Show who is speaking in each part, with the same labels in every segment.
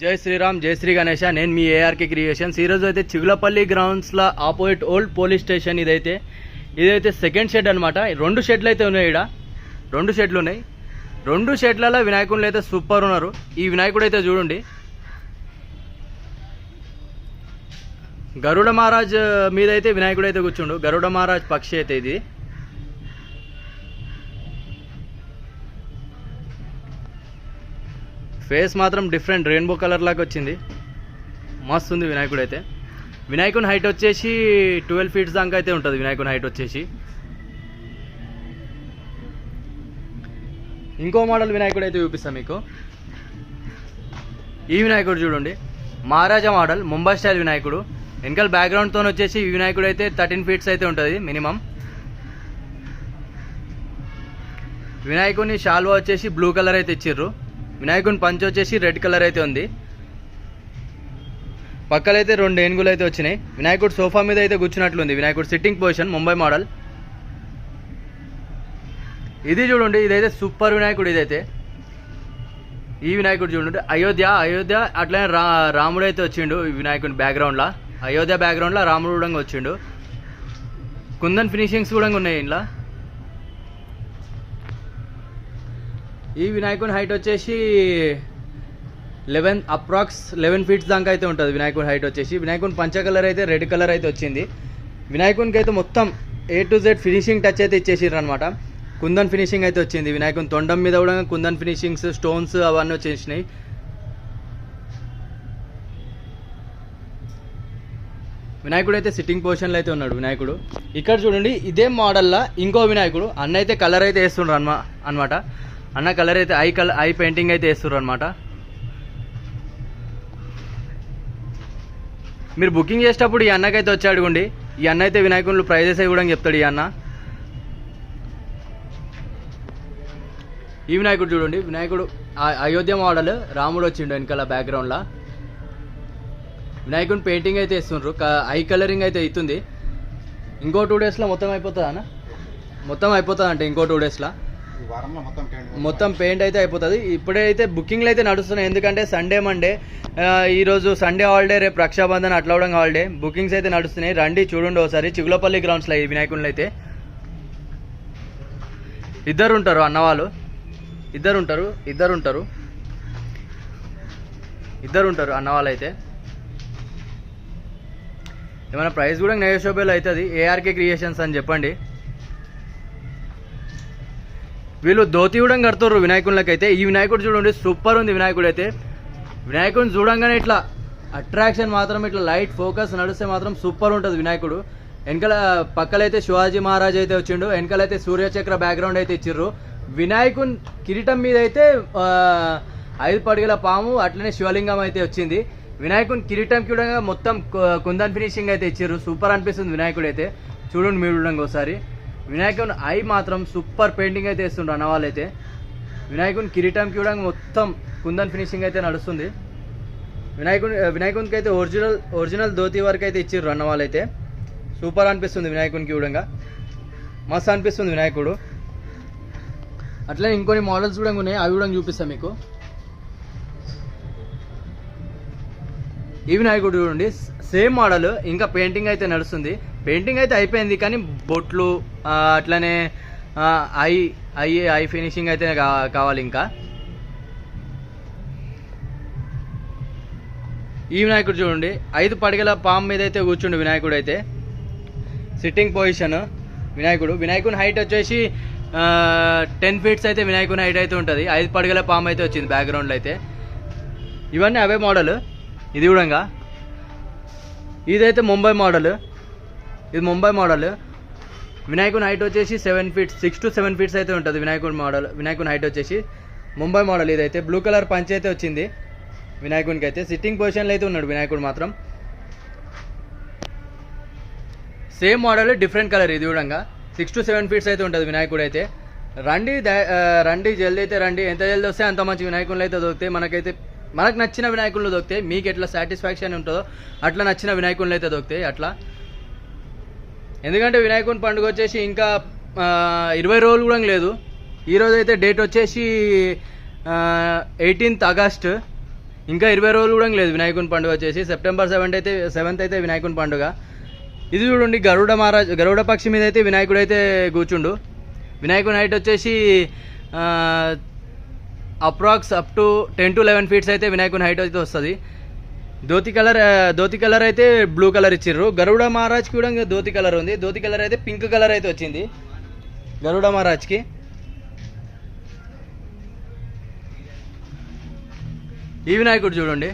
Speaker 1: జై శ్రీరామ్, జై శ్రీ గణేష. నేను మీ ఏఆర్కే క్రియేషన్స్. ఈరోజు అయితే చిగులపల్లి గ్రౌండ్స్లో ఆపోజిట్ ఓల్డ్ పోలీస్ స్టేషన్ ఇదైతే సెకండ్ షెడ్ అనమాట. 2 షెడ్లు అయితే ఉన్నాయి. ఇక్కడ 2 షెడ్లు ఉన్నాయి. 2 షెడ్లలో వినాయకుళ్ళు అయితే సూపర్ ఉన్నారు. ఈ వినాయకుడు అయితే చూడండి, గరుడ మహారాజ్ మీద అయితే వినాయకుడు అయితే కూర్చుండు. గరుడ మహారాజ్ పక్షి అయితే ఇది. ఫేస్ మాత్రం డిఫరెంట్ రెయిన్బో కలర్ లాగా వచ్చింది. మస్తు ఉంది వినాయకుడు అయితే. వినాయకుని హైట్ వచ్చేసి 12 ఫీట్స్ దాకా అయితే ఉంటుంది. వినాయకుని హైట్ వచ్చేసి ఇంకో మోడల్ వినాయకుడు అయితే చూపిస్తాను మీకు. ఈ వినాయకుడు చూడండి, మహారాజా మోడల్ ముంబై స్టైల్ వినాయకుడు. వెనకాల బ్యాక్గ్రౌండ్తో వచ్చేసి ఈ వినాయకుడు అయితే 13 ఫీట్స్ అయితే ఉంటుంది మినిమం. వినాయకుని షాల్వా వచ్చేసి బ్లూ కలర్ అయితే ఇచ్చిర్రు. వినాయకుని పంచ్ వచ్చేసి రెడ్ కలర్ అయితే ఉంది. పక్కలైతే 2 ఏనుగులు అయితే వచ్చినాయి. వినాయకుడు సోఫా మీద అయితే కూర్చున్నట్లుంది. వినాయకుడు సిట్టింగ్ పొజిషన్ ముంబై మోడల్. ఇది చూడండి, ఇదైతే సూపర్ వినాయకుడు. ఇదైతే ఈ వినాయకుడు చూడండి, అయోధ్య అట్లనే రాముడు అయితే వచ్చిండు. ఈ వినాయకుడి బ్యాక్గ్రౌండ్లో అయోధ్య బ్యాక్గ్రౌండ్లో రాముడు కూడా వచ్చిండు. కుందన్ ఫినిషింగ్స్ కూడా ఉన్నాయి ఇంట్లో. ఈ వినాయకుని హైట్ వచ్చేసి అప్రాక్స్ 11 ఫీట్స్ దాకా అయితే ఉంటుంది వినాయకుని హైట్ వచ్చేసి. వినాయకుని పంచ కలర్ అయితే రెడ్ కలర్ అయితే వచ్చింది. వినాయకునికి అయితే మొత్తం A to Z finishing touch అయితే ఇచ్చేసారు అనమాట. కుందన్ ఫినిషింగ్ అయితే వచ్చింది. వినాయకుని తొండం మీద కూడా కుందన్ ఫినిషింగ్స్, స్టోన్స్ అవన్నీ వచ్చేసినాయి. వినాయకుడు అయితే సిట్టింగ్ పొజిషన్లో అయితే ఉన్నాడు వినాయకుడు. ఇక్కడ చూడండి, ఇదే మోడల్లో ఇంకో వినాయకుడు. అన్న అయితే కలర్ అయితే వేస్తుండ్రు అనమాట. అన్న కలర్ అయితే ఐ పెయింటింగ్ అయితే వేస్తున్నారు అనమాట. మీరు బుకింగ్ చేసేటప్పుడు ఈ అన్నకైతే వచ్చి అడుగుండి. ఈ అన్న అయితే వినాయకుడు ప్రైజెస్ అవి కూడా చెప్తాడు ఈ అన్న. ఈ వినాయకుడు చూడండి, వినాయకుడు అయోధ్య మోడల్ రాముడు వచ్చిండు వెనకాల బ్యాక్గ్రౌండ్లో. వినాయకుడిని పెయింటింగ్ అయితే వేస్తుండ్రు. ఐ కలరింగ్ అయితే అవుతుంది. ఇంకో 2 డేస్లో మొత్తం అయిపోతుందా అన్న? మొత్తం అయిపోతుంది అంటే ఇంకో 2 డేస్లో మొత్తం పెయింట్ అయితే అయిపోతుంది. ఇప్పుడే అయితే బుకింగ్లు అయితే నడుస్తున్నాయి. ఎందుకంటే సండే మండే, ఈరోజు సండే హాలిడే, రేపు రక్షాబంధన్ అట్లా కూడా హాలిడే. బుకింగ్స్ అయితే నడుస్తున్నాయి. రండి చూడండి ఒకసారి చిగులపల్లి గ్రౌండ్స్లో. ఈ వినాయకుళ్ళు అయితే ఇద్దరు ఉంటారు అన్నవాళ్ళు. ఇద్దరు ఉంటారు అన్నవాళ్ళు అయితే. ఏమైనా ప్రైస్ కూడా నెగోషియబుల్ అవుతుంది. ఏఆర్కే క్రియేషన్స్ అని చెప్పండి. వీళ్ళు ధోతి కూడా కడుతుర్రు వినాయకులకైతే. ఈ వినాయకుడు చూడండి, సూపర్ ఉంది వినాయకుడు అయితే. వినాయకుడిని చూడంగానే ఇట్లా అట్రాక్షన్ మాత్రం, ఇట్లా లైట్ ఫోకస్ నడిస్తే మాత్రం సూపర్ ఉంటుంది వినాయకుడు. వెనకాల పక్కలైతే శివాజీ మహారాజ్ అయితే వచ్చిండు. వెనకాలైతే సూర్యచక్ర బ్యాక్గ్రౌండ్ అయితే ఇచ్చిర్రు. వినాయకుని కిరీటం మీద అయితే 5 పడిగల పాము, అట్లనే శివలింగం అయితే వచ్చింది. వినాయకుని కిరీటం కూడా మొత్తం కుందన్ ఫినిషింగ్ అయితే ఇచ్చిర్రు. సూపర్ అనిపిస్తుంది వినాయకుడు అయితే. చూడండి మీరు చూడండి ఒకసారి. వినాయకుని ఐ మాత్రం సూపర్ పెయింటింగ్ అయితే వేస్తుండ్రు అన్నవాళ్ళు అయితే. వినాయకుని కిరీటంకి కూడా మొత్తం కుందన్ ఫినిషింగ్ అయితే నడుస్తుంది. వినాయకునికి అయితే ఒరిజినల్ ధోతి వరకు అయితే ఇచ్చిర్రు అన్నవాళ్ళు అయితే. సూపర్ అనిపిస్తుంది వినాయకునికి కూడా, మస్తు అనిపిస్తుంది వినాయకుడు. అట్లా ఇంకొన్ని మోడల్స్ కూడా ఉన్నాయి, అవి కూడా చూపిస్తాను మీకు. ఈ వినాయకుడు చూడండి, సేమ్ మోడల్, ఇంకా పెయింటింగ్ అయితే నడుస్తుంది. పెయింటింగ్ అయితే అయిపోయింది, కానీ బొట్లు అట్లనే ఐ ఫినిషింగ్ అయితే కావాలి ఇంకా. ఈ వినాయకుడు చూడండి, 5 పడిగల పాము మీద అయితే కూర్చుండు వినాయకుడు అయితే. సిట్టింగ్ పొజిషన్ వినాయకుని హైట్ వచ్చేసి 10 ఫీట్స్ అయితే వినాయకుని హైట్ అయితే ఉంటుంది. 5 పడిగల పాము అయితే వచ్చింది బ్యాక్గ్రౌండ్లో అయితే. ఇవన్నీ అవే మోడల్. ఇది కూడా ఇదైతే ముంబై మోడల్. ఇది ముంబై మోడల్. వినాయకుని హైట్ వచ్చేసి 6 to 7 ఫీట్స్ అయితే ఉంటుంది వినాయకుని హైట్ వచ్చేసి. ముంబై మోడల్ ఇదైతే. బ్లూ కలర్ పంచ్ అయితే వచ్చింది వినాయకునికి అయితే. సిట్టింగ్ పొజిషన్లో అయితే ఉన్నాడు వినాయకుడు మాత్రం. Same model, different colour. ఇది కూడా 6 to 7 ఫీట్స్ అయితే ఉంటుంది వినాయకుడు అయితే. రండి జల్దీ అయితే రండి. ఎంత జల్దీ వస్తే అంత మంచి వినాయకులు అయితే దొరుకుతాయి మనకైతే. మనకు నచ్చిన వినాయకులు దొరుకుతాయి. మీకు ఎట్లా సాటిస్ఫాక్షన్ ఉంటుందో అట్లా నచ్చిన వినాయకులు అయితే దొరుకుతాయి అట్లా. ఎందుకంటే వినాయకుని పండుగ వచ్చేసి ఇంకా 20 రోజులు కూడా లేదు. ఈరోజు అయితే డేట్ వచ్చేసి 18th ఆగస్ట్. ఇంకా 20 రోజులు కూడా లేదు వినాయకుని పండుగ వచ్చేసి. సెప్టెంబర్ 7th అయితే వినాయకుని పండుగ. ఇది చూడండి గరుడ పక్షి మీద అయితే వినాయకుడు అయితే కూర్చుండు. వినాయకుని హైట్ వచ్చేసి approx up to 10 to 11 feet అయితే వినాయకుని హైట్ అయితే వస్తుంది. ధోతి కలర్ అయితే బ్లూ కలర్ ఇచ్చిర్రు. గరుడ మహారాజ్కి కూడా ఇంకా ధోతి కలర్ ఉంది. ధోతి కలర్ అయితే పింక్ కలర్ అయితే వచ్చింది గరుడ మహారాజ్కి. ఈ వినాయకుడు చూడండి,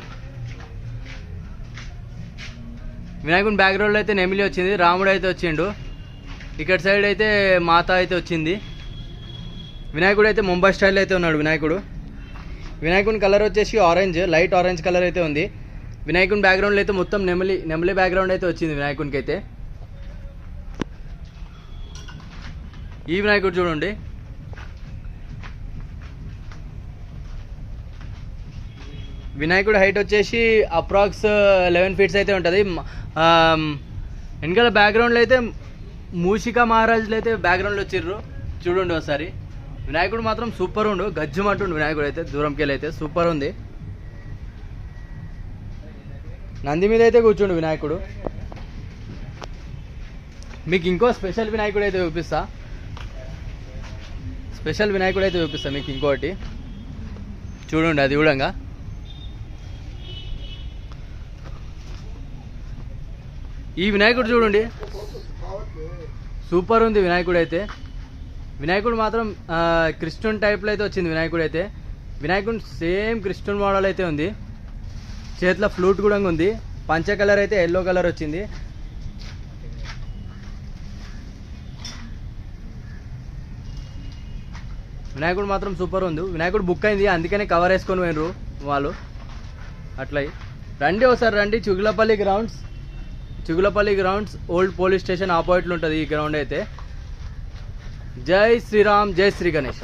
Speaker 1: వినాయకుని బ్యాక్గ్రౌండ్లో అయితే నెమిలి వచ్చింది, రాముడు అయితే వచ్చిండు. ఇక్కడ సైడ్ అయితే మాత అయితే వచ్చింది. వినాయకుడు అయితే ముంబై స్టైల్ అయితే ఉన్నాడు వినాయకుని కలర్ వచ్చేసి ఆరెంజ్, లైట్ ఆరెంజ్ కలర్ అయితే ఉంది. వినాయకుని బ్యాక్గ్రౌండ్లో అయితే మొత్తం నెమలి బ్యాక్గ్రౌండ్ అయితే వచ్చింది వినాయకునికి అయితే. ఈ వినాయకుడు చూడండి, వినాయకుడు హైట్ వచ్చేసి అప్రాక్స్ 11 feet అయితే ఉంటుంది. వెనకాల బ్యాక్గ్రౌండ్లో అయితే మూషికా మహారాజులు అయితే బ్యాక్గ్రౌండ్లో వచ్చిర్రు చూడండి ఒకసారి. వినాయకుడు మాత్రం సూపర్ ఉండు, గజ్జుమంటుండు వినాయకుడు అయితే. దూరంకి వెళ్ళి అయితే సూపర్ ఉంది. నంది మీద అయితే కూర్చోండు వినాయకుడు. మీకు ఇంకో స్పెషల్ వినాయకుడు అయితే చూపిస్తా మీకు ఇంకోటి చూడండి. అది కూడా ఈ వినాయకుడు చూడండి, సూపర్ ఉంది వినాయకుడు అయితే. వినాయకుడు మాత్రం క్రిస్టియన్ టైప్లో అయితే వచ్చింది వినాయకుడు అయితే. వినాయకుడు సేమ్ క్రిస్టియన్ మోడల్ అయితే ఉంది. చేతిలో ఫ్లూట్ కూడా ఉంది. పంచ కలర్ అయితే ఎల్లో కలర్ వచ్చింది. వినాయకుడు మాత్రం సూపర్ ఉంది. వినాయకుడు బుక్ అయింది, అందుకనే కవర్ వేసుకొని పోయినరు వాళ్ళు. అట్లా రండి ఒకసారి రండి. Chigulapalli grounds old police station ఆపోజిట్లో ఉంటుంది ఈ గ్రౌండ్ అయితే. జై శ్రీరామ్, జై శ్రీ గణేష్.